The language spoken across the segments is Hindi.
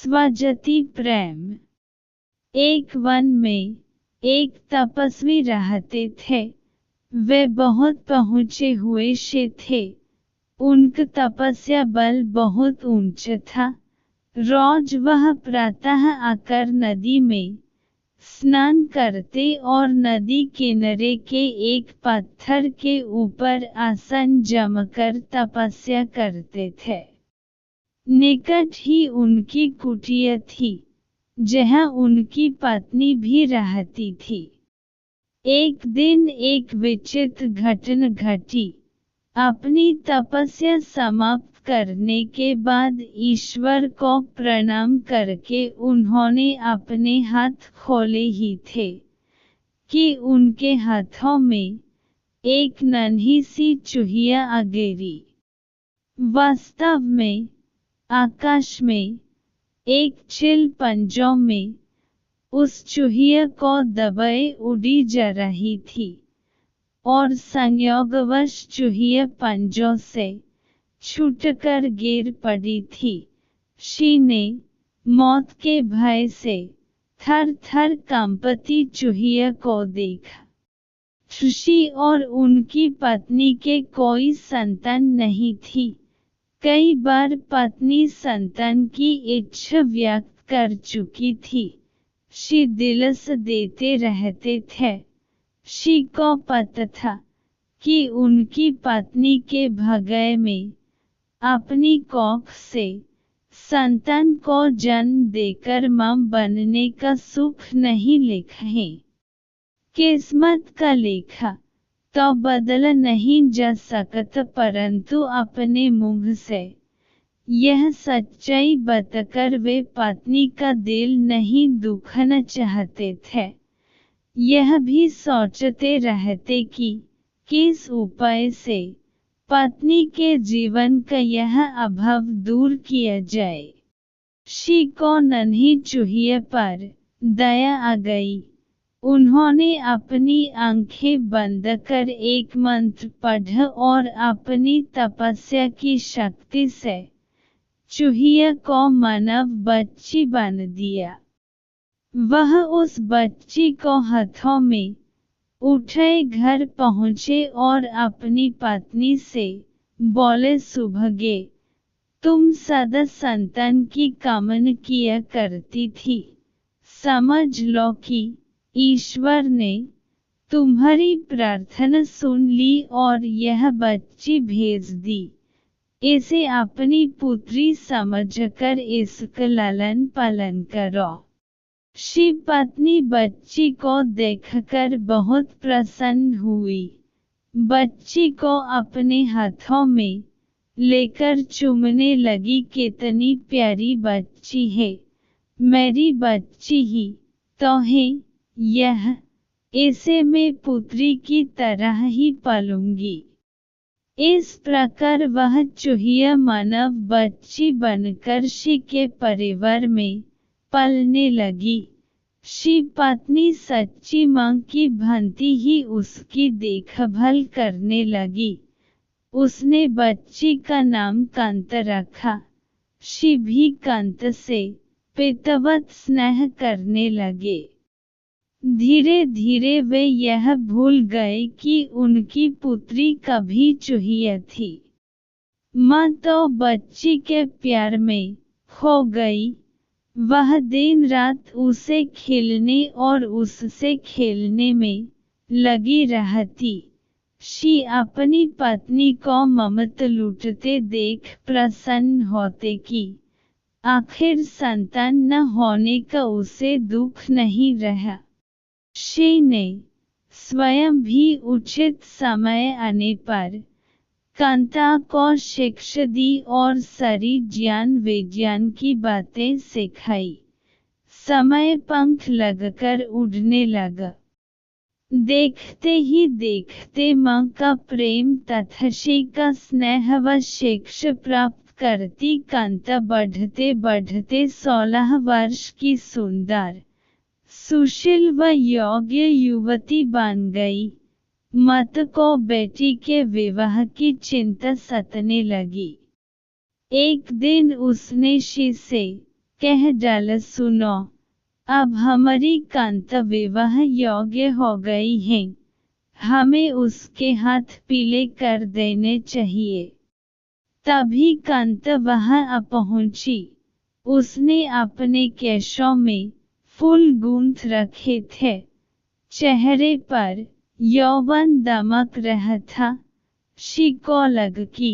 स्वजति प्रेम। एक वन में एक तपस्वी रहते थे। वे बहुत पहुँचे हुए ऋषि थे। उनका तपस्या बल बहुत ऊंचा था। रोज वह प्रातः आकर नदी में स्नान करते और नदी किनारे के एक पत्थर के ऊपर आसन जमाकर तपस्या करते थे। निकट ही उनकी कुटिया थी, जहाँ उनकी पत्नी भी रहती थी। एक दिन एक विचित्र घटना घटी। अपनी तपस्या समाप्त करने के बाद ईश्वर को प्रणाम करके उन्होंने अपने हाथ खोले ही थे कि उनके हाथों में एक नन्ही सी चूहिया आ गिरी। वास्तव में आकाश में एक चिल पंजों में उस चूहिया को दबाए उड़ी जा रही थी और संयोगवश चूहिया पंजों से छूटकर गिर पड़ी थी। ऋषि ने मौत के भय से थर थर कांपती चूहिया को देखा। ऋषि और उनकी पत्नी के कोई संतान नहीं थी। कई बार पत्नी संतान की इच्छा व्यक्त कर चुकी थी। ऋषि दिलास देते रहते थे। ऋषि को पता था कि उनकी पत्नी के भाग्य में अपनी कोख से संतान को जन्म देकर मां बनने का सुख नहीं लिखा है। किस्मत का लेखा तो बदला नहीं जा सकता, परंतु अपने मुंह से यह सच्चाई बताकर वे पत्नी का दिल नहीं दुखाना चाहते थे। यह भी सोचते रहते कि किस उपाय से पत्नी के जीवन का यह अभाव दूर किया जाए। ऋषि को नन्ही चूहिया पर दया आ गई। उन्होंने अपनी आंखें बंद कर एक मंत्र पढ़ा और अपनी तपस्या की शक्ति से चूहिया को मानव बच्ची बन दिया। वह उस बच्ची को हाथों में उठाए घर पहुँचे और अपनी पत्नी से बोले, सुभागे, तुम सदा संतान की कामना किया करती थी। समझ लो कि ईश्वर ने तुम्हारी प्रार्थना सुन ली और यह बच्ची भेज दी। इसे अपनी पुत्री समझकर इसका लालन पालन करो। ऋषि पत्नी बच्ची को देखकर बहुत प्रसन्न हुई। बच्ची को अपने हाथों में लेकर चूमने लगी। कितनी प्यारी बच्ची है, मेरी बच्ची ही तो है यह, इसे मैं पुत्री की तरह ही पालूंगी। इस प्रकार वह चूहिया मानव बच्ची बनकर ऋषि के परिवार में पलने लगी। ऋषि पत्नी सच्ची मां की भांति ही उसकी देखभाल करने लगी। उसने बच्ची का नाम कांता रखा। ऋषि भी कांता से पितवत स्नेह करने लगे। धीरे धीरे वे यह भूल गए कि उनकी पुत्री कभी चूहिया थी। मां तो बच्ची के प्यार में खो गई। वह दिन रात उसे खिलाने और उससे खेलने में लगी रहती। ऋषि अपनी पत्नी को ममता लूटते देख प्रसन्न होते कि आखिर संतान न होने का उसे दुख नहीं रहा। ऋषि ने स्वयं भी उचित समय आने पर कांता को शिक्षा दी और सारी ज्ञान विज्ञान की बातें सिखाई। समय पंख लगकर उड़ने लगा। देखते ही देखते मां का प्रेम तथा ऋषि का स्नेह व शिक्षा प्राप्त करती कांता बढ़ते बढ़ते 16 वर्ष की सुंदर, सुशील व योग्य युवती बन गई। मत को बेटी के विवाह की चिंता सताने लगी। एक दिन उसने ऋषि से कह डाल सुनो, अब हमारी कांता विवाह योग्य हो गई है, हमें उसके हाथ पीले कर देने चाहिए। तभी कांता वहां पहुंची। उसने अपने केशों में फूल गूंथ रखे थे, चेहरे पर यौवन दमक रहा था। शी को लगा कि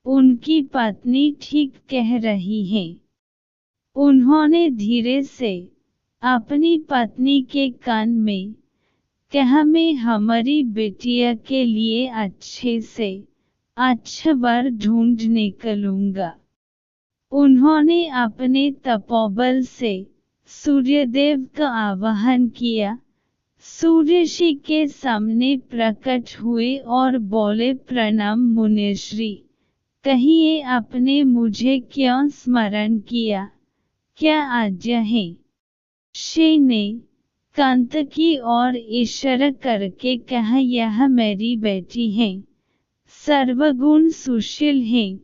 उनकी पत्नी ठीक कह रही है। उन्होंने धीरे से अपनी पत्नी के कान में कहा, मैं हमारी बिटिया के लिए अच्छे से अच्छा वर ढूंढ निकलूंगा। उन्होंने अपने तपोबल से सूर्यदेव का आवाहन किया। सूर्य ऋषि के सामने प्रकट हुए और बोले, प्रणाम मुनिश्री, कहिए आपने मुझे क्यों स्मरण किया, क्या आज्ञा है? ऋषि ने कांता की ओर इशारा करके कहा, यह मेरी बेटी है, सर्वगुण सुशील है,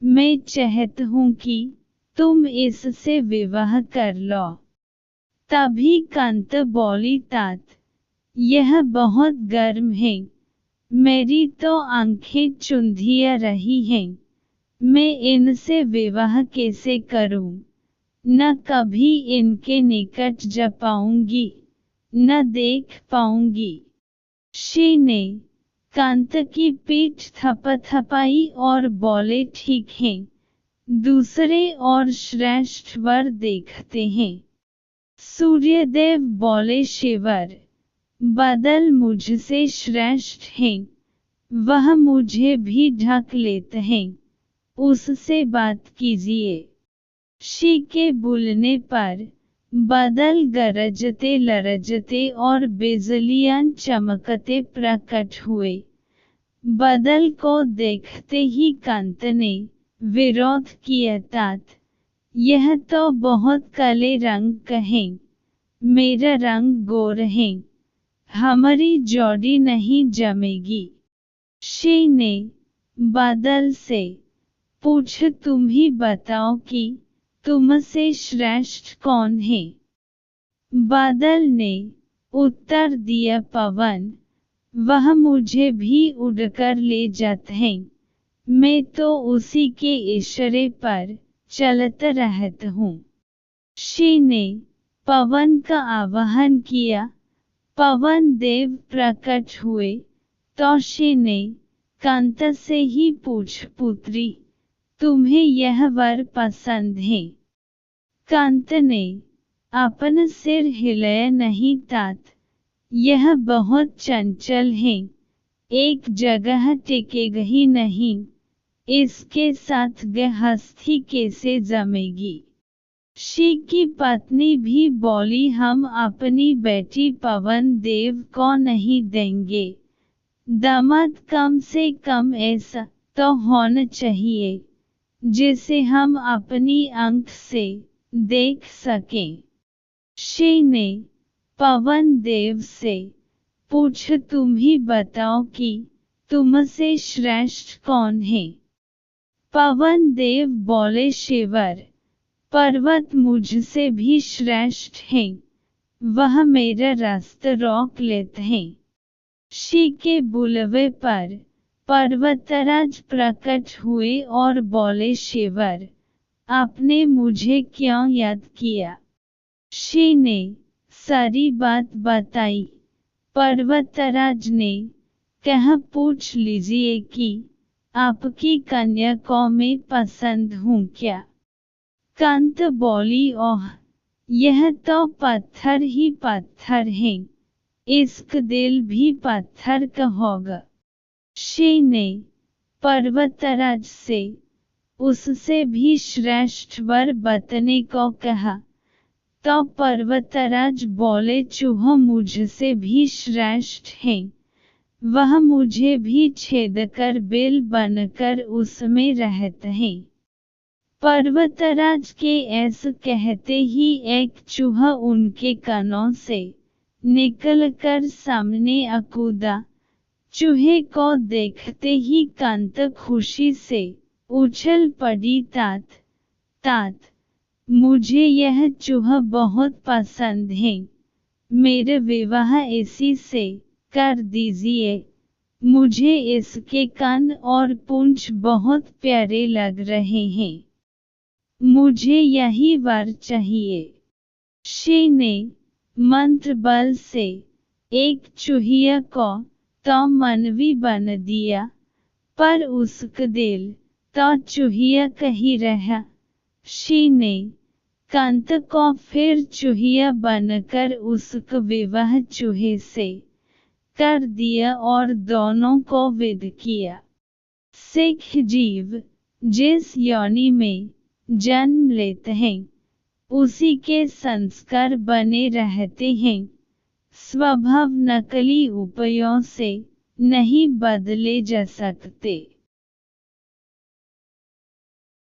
मैं चाहता हूँ कि तुम इससे विवाह कर लो। तभी कांता बोली, तात, यह बहुत गर्म है, मेरी तो आंखें चुंधिया रही हैं, मैं इनसे विवाह कैसे करूं? न कभी इनके निकट जा पाऊंगी, न देख पाऊंगी। ऋषि ने कांता की पीठ थपथपाई और बोले, ठीक है, दूसरे और श्रेष्ठ वर देखते हैं। सूर्यदेव बोले, शिवर बदल मुझसे श्रेष्ठ हैं, वह मुझे भी ढक लेते हैं, उससे बात कीजिए। ऋषि के बोलने पर बादल गरजते लरजते और बिजलियां चमकते प्रकट हुए। बादल को देखते ही कांता ने विरोध किया, तात, यह तो बहुत काले रंग का है, मेरा रंग गोर है, हमारी जोड़ी नहीं जमेगी। ऋषि ने बादल से पूछा, तुम ही बताओ कि तुमसे श्रेष्ठ कौन है? बादल ने उत्तर दिया, पवन, वह मुझे भी उड़कर ले जाते हैं, मैं तो उसी के इशारे पर चलता रहता हूँ। ऋषि ने पवन का आवाहन किया, पवन देव प्रकट हुए तो ऋषि ने कांता से ही पूछा, पुत्री, तुम्हें यह वर पसंद है? कांता ने अपना सिर हिलाया, नहीं तात, यह बहुत चंचल है, एक जगह टिकेगा ही नहीं, इसके साथ गृहस्थी कैसे जमेगी? ऋषि की पत्नी भी बोली, हम अपनी बेटी पवन देव को नहीं देंगे, दामाद कम से कम ऐसा तो होना चाहिए जिसे हम अपनी आंख से देख सकें। ऋषि ने पवन देव से पूछा, तुम ही बताओ कि तुमसे श्रेष्ठ कौन है? पवन देव बोले, शिवर पर्वत मुझसे भी श्रेष्ठ है, वह मेरा रास्ता रोक लेते हैं। ऋषि के बुलवे पर पर्वतराज प्रकट हुए और बोले, शिवर आपने मुझे क्यों याद किया? ऋषि ने सारी बात बताई। पर्वतराज ने कहा, पूछ लीजिए कि आपकी कन्या को मैं पसंद हूँ क्या? कांता बोली, ओह, यह तो पत्थर ही पत्थर है, इसका दिल भी पत्थर का होगा। ऋषि ने पर्वतराज से उससे भी श्रेष्ठ वर बताने को कहा तो पर्वतराज बोले, चूहा मुझसे भी श्रेष्ठ है, वह मुझे भी छेदकर बिल बनकर उसमें रहता है। पर्वतराज के ऐसा कहते ही एक चूहा उनके कानों से निकलकर सामने आ कूदा। चूहे को देखते ही कांता खुशी से उछल पड़ी, तात, तात, मुझे यह चूहा बहुत पसंद है, मेरा विवाह इसी से कर दीजिए। मुझे इसके कान और पूंछ बहुत प्यारे लग रहे हैं। मुझे यही वर चाहिए। शी ने मंत्र बल से एक चूहिया को तो मनवी बन दिया, पर उसका दिल तो चूहिया कहीं रहा। शी ने कंत को फिर चूहिया बनकर उसका विवाह चूहे से कर दिया और दोनों को विद किया। सिख जीव जिस योनि में जन्म लेते हैं, उसी के संस्कार बने रहते हैं। स्वभाव नकली उपायों से नहीं बदले जा सकते।